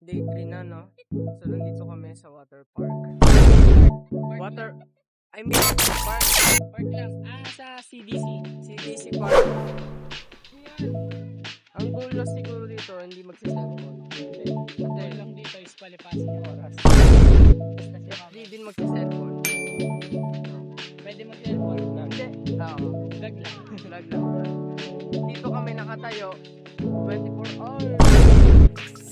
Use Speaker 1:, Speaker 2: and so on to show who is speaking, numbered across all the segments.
Speaker 1: Day 3 na, no? So, nandito kami sa water park. Water... I mean, park.
Speaker 2: Park lang. Sa CDC.
Speaker 1: CDC Park. Ang goal na siguro dito, hindi magsiselfon.
Speaker 2: Dahil lang dito is palipasin yung oras.
Speaker 1: Kasi hindi din magsiselfon.
Speaker 2: Pwede mag-telepon.
Speaker 1: Hindi. Oo.
Speaker 2: Vlog lang.
Speaker 1: Vlog lang. Dito kami nakatayo. 24 hours.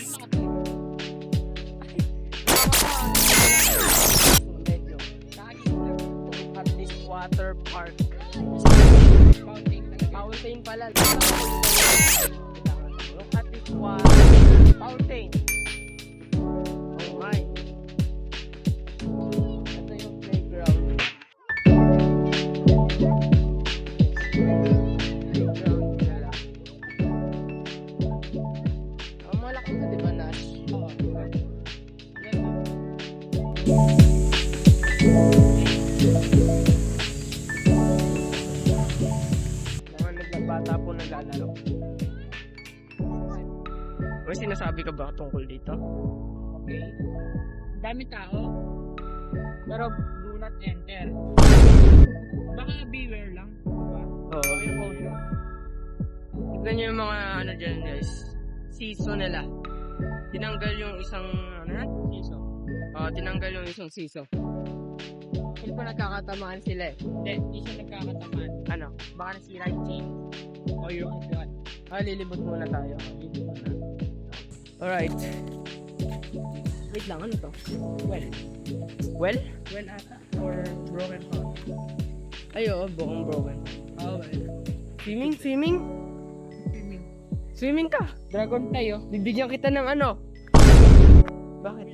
Speaker 1: Medyo. At this water park. Fountain pala. Look at this water fountain. Oh my. Ito yung playground. Playground nila. Ang malaki na, di ba, Nash?
Speaker 2: Oo.
Speaker 1: Mga nagbabata po naglalaro. May sinasabi ka ba tungkol dito?
Speaker 2: Okay. Dami tao. Pero do not enter. Baka beware lang. Diba?
Speaker 1: Oo. Tignan nyo yung mga ano dyan, guys. Season nila. Tinanggal yung isang ano yan?
Speaker 2: Siso.
Speaker 1: Tinanggal yung isang season. Hindi pa nagkakatamaan sila eh.
Speaker 2: Hindi siya nagkakataman.
Speaker 1: Ano?
Speaker 2: Baka nasira yung chain. O yung upuan.
Speaker 1: Lilibot muna tayo. Alright. Wait lang, ano to?
Speaker 2: Well.
Speaker 1: Well?
Speaker 2: Well ata. Or broken heart.
Speaker 1: Ay, oo, bukong broken.
Speaker 2: Oh, well.
Speaker 1: Swimming? Swimming?
Speaker 2: Swimming.
Speaker 1: Swimming ka?
Speaker 2: Dragon tayo.
Speaker 1: Bibigyan kita ng ano? Bakit?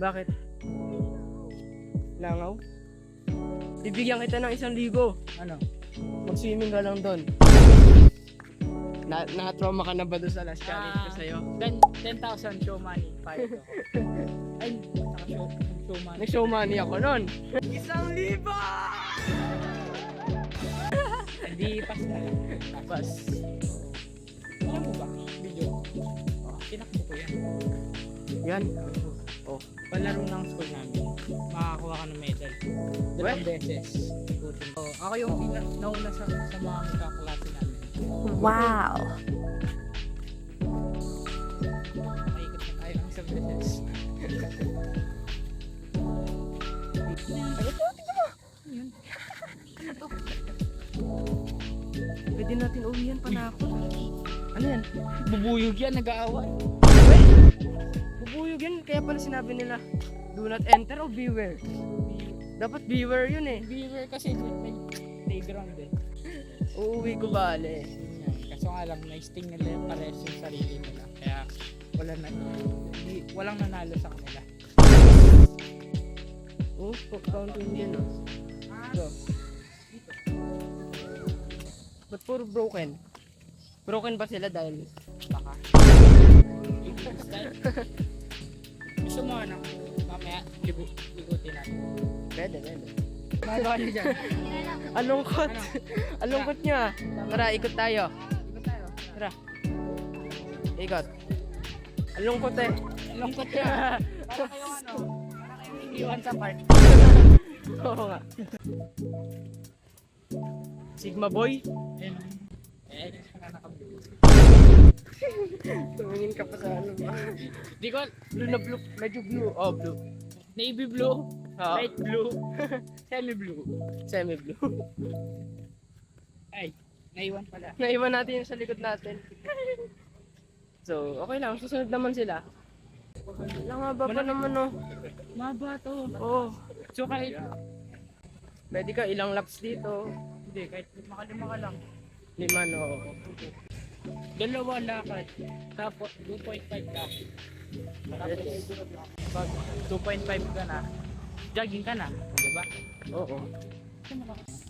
Speaker 1: Bakit? Langaw? Bibigyan kita ng 1,000.
Speaker 2: Ano?
Speaker 1: Mag-swimming ka lang doon. Na-trauma ka na ba doon sa last challenge ko sa'yo?
Speaker 2: 10,000 show money. Payag ako. Ay, naka-show money.
Speaker 1: Nag-show money ako nun. 1,000!
Speaker 2: Hindi, pass na lang.
Speaker 1: Bas.
Speaker 2: Alam mo ba? Video. Tinakbo ko yan.
Speaker 1: Yan. Oh.
Speaker 2: Palaro ng school namin. Makakakuha ka ng medal. Dalawang beses. Ikutin ko. Ako yung nauna sa mga kaklase namin.
Speaker 3: Wow.
Speaker 2: Maikot na tayo ng isang beses. Yun.
Speaker 1: Pwede natin uwihan pa na ako. Ano yan?
Speaker 2: Bubuyog yan, nag-aaway.
Speaker 1: Bubuyog yan. Kaya pala sinabi nila, do not enter or beware. Dapat beware yun eh.
Speaker 2: Beware kasi may playground eh.
Speaker 1: Uuwi ko bale.
Speaker 2: Yun yan. Kaso nga lang, na-sting nila yung pares yung sarili nila. Kaya walang nanalo sa kanila.
Speaker 1: Oh, counting yan oh. So, ba't puro broken? Broken ba sila dahil
Speaker 2: Baka. Gusto mo ano? Mamaya, ligutin natin.
Speaker 1: pwede?
Speaker 2: Magawa niyo dyan.
Speaker 1: Alungkot. Alungkot nyo ah. Tara, ikot tayo.
Speaker 2: Ikot tayo.
Speaker 1: Tara. Ikot. Alungkot eh.
Speaker 2: Lungkot ka. Para kayong ano? Para kayong iwan sa park.
Speaker 1: Oo nga. Sigma boy.
Speaker 2: Saka naka-blue.
Speaker 1: Tumingin ka pa sa ano ba?
Speaker 2: Di ko,
Speaker 1: Blue na blue. Medyo blue. Oh, blue.
Speaker 2: navy blue,
Speaker 1: Oo.
Speaker 2: light blue, semi blue.
Speaker 1: Semi-blue.
Speaker 2: Ay, naiwan pala.
Speaker 1: Naiwan natin yung sa likod natin. So, okay lang. Susunod naman sila. Langaba pa naman oh.
Speaker 2: Maba to.
Speaker 1: Oh.
Speaker 2: So kahit,
Speaker 1: Pwede ka ilang laps dito.
Speaker 2: hindi, kahit makalima ka lang.
Speaker 1: 5 no.
Speaker 2: Dalawa lakad, tapos 2.5 ka. Pag 2.5 ka na, jogging ka na, di ba?
Speaker 1: Oo.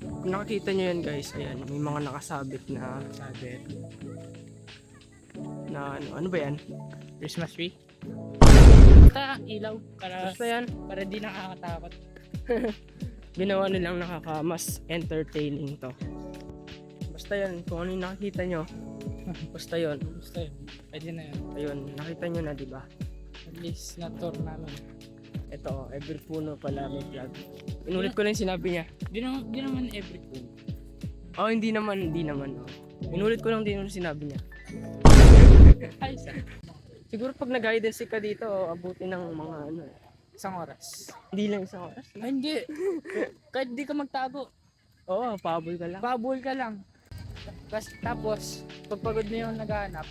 Speaker 1: Kung nakikita nyo yan guys, ayan, may mga nakasabit na
Speaker 2: Sabit.
Speaker 1: ano ba yan?
Speaker 2: Christmas tree. Basta ilaw,
Speaker 1: Basta yan,
Speaker 2: para di nakakatakot.
Speaker 1: ginawa nilang nakakamas entertaining to. Basta yan, kung ano yung nakikita nyo, basta yun.
Speaker 2: Basta yun, pwede na yun.
Speaker 1: Ayun, nakita nyo na, di ba?
Speaker 2: list na tour namin.
Speaker 1: Ito, every puno pala may vlog. Inulit ko lang yung sinabi niya.
Speaker 2: Di naman every tour.
Speaker 1: Oh, hindi naman. Inulit ko lang din yung sinabi niya.
Speaker 2: Ay,
Speaker 1: Siguro pag nag-hide and seek ka dito, abutin ng mga ano.
Speaker 2: isang oras.
Speaker 1: Hindi lang isang oras.
Speaker 2: Ay, hindi. Kahit di ka magtago,
Speaker 1: Oo, pahabol ka lang.
Speaker 2: babol ka lang. Tapos, pagpagod na yung naghahanap,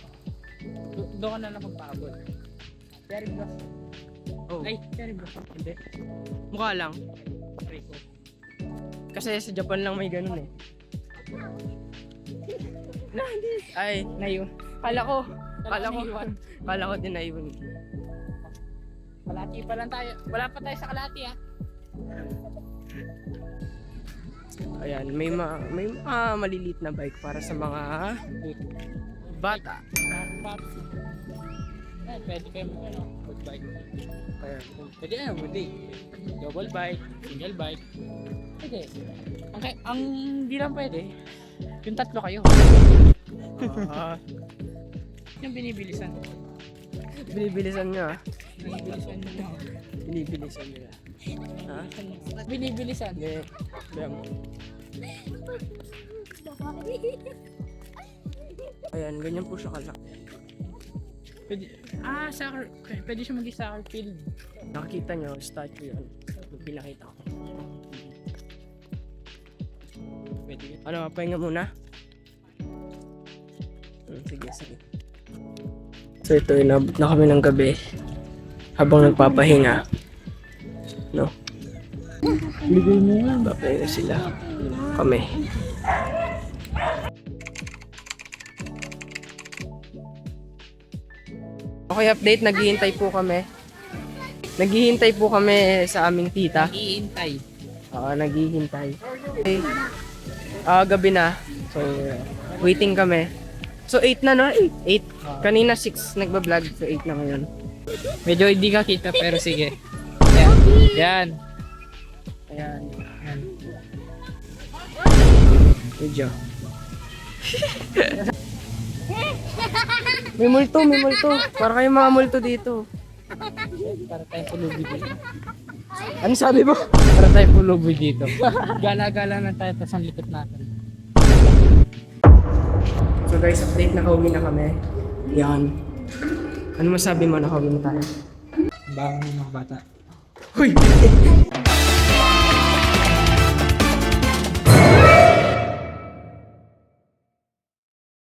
Speaker 2: doon ka na lang magpabol. Cherry blossom.
Speaker 1: Oh.
Speaker 2: Ay, cherry blossom. Hindi.
Speaker 1: Mukha lang.
Speaker 2: Rico.
Speaker 1: Kasi sa Japan lang may ganun eh. Ay,
Speaker 2: Ngayon.
Speaker 1: kala ko
Speaker 2: Naiwan.
Speaker 1: din naiwan.
Speaker 2: Kalati pa lang tayo. Wala pa tayo sa kalati ah.
Speaker 1: Ayan, may mga maliliit na bike para sa mga bata.
Speaker 2: Paps. Ay, pwede kayo ano, good bike.
Speaker 1: Ayan.
Speaker 2: Pwede ano, pwede. Double bike, single bike. Pwede. Ang di lang pwede, yung tatlo kayo. Yung binibilisan.
Speaker 1: Binibilisan nyo ah.
Speaker 2: Binibilisan nyo.
Speaker 1: Binibilisan nila. Ha?
Speaker 2: Binibilisan.
Speaker 1: Hindi. Ayan. Ayan, ganyan po siya kalaki.
Speaker 2: Pwede, soccer. Pwede siya maging soccer field.
Speaker 1: Nakikita nyo, statue yun. Pinakita ko.
Speaker 2: Pwede yun.
Speaker 1: Ano, pahinga muna? Sige. So ito, inabot na kami ng gabi. Habang nagpapahinga. No?
Speaker 2: Bigay mo nga.
Speaker 1: Papahinga sila. Kami. Okay, update. Naghihintay po kami. Naghihintay po kami sa aming tita.
Speaker 2: Iintay.
Speaker 1: Oo, naghihintay. Okay. Gabi na. So, waiting kami. So, 8 na no? 8. Kanina 6 nagbablog. So, 8 na ngayon.
Speaker 2: Medyo hindi ka kita pero sige. Yan. Yan.
Speaker 1: Ayan.
Speaker 2: Yan.
Speaker 1: Medyo. May multo. Para kayong mga multo dito.
Speaker 2: Para tayo pulubi dito.
Speaker 1: Ano sabi mo?
Speaker 2: Para tayo pulubi dito. Gala-gala na tayo tapos ang likot natin.
Speaker 1: So guys, update, nakauwi na kami. Yan. Ano masabi mo, nakauwi na tayo?
Speaker 2: Baka ng mga bata.
Speaker 1: Huy!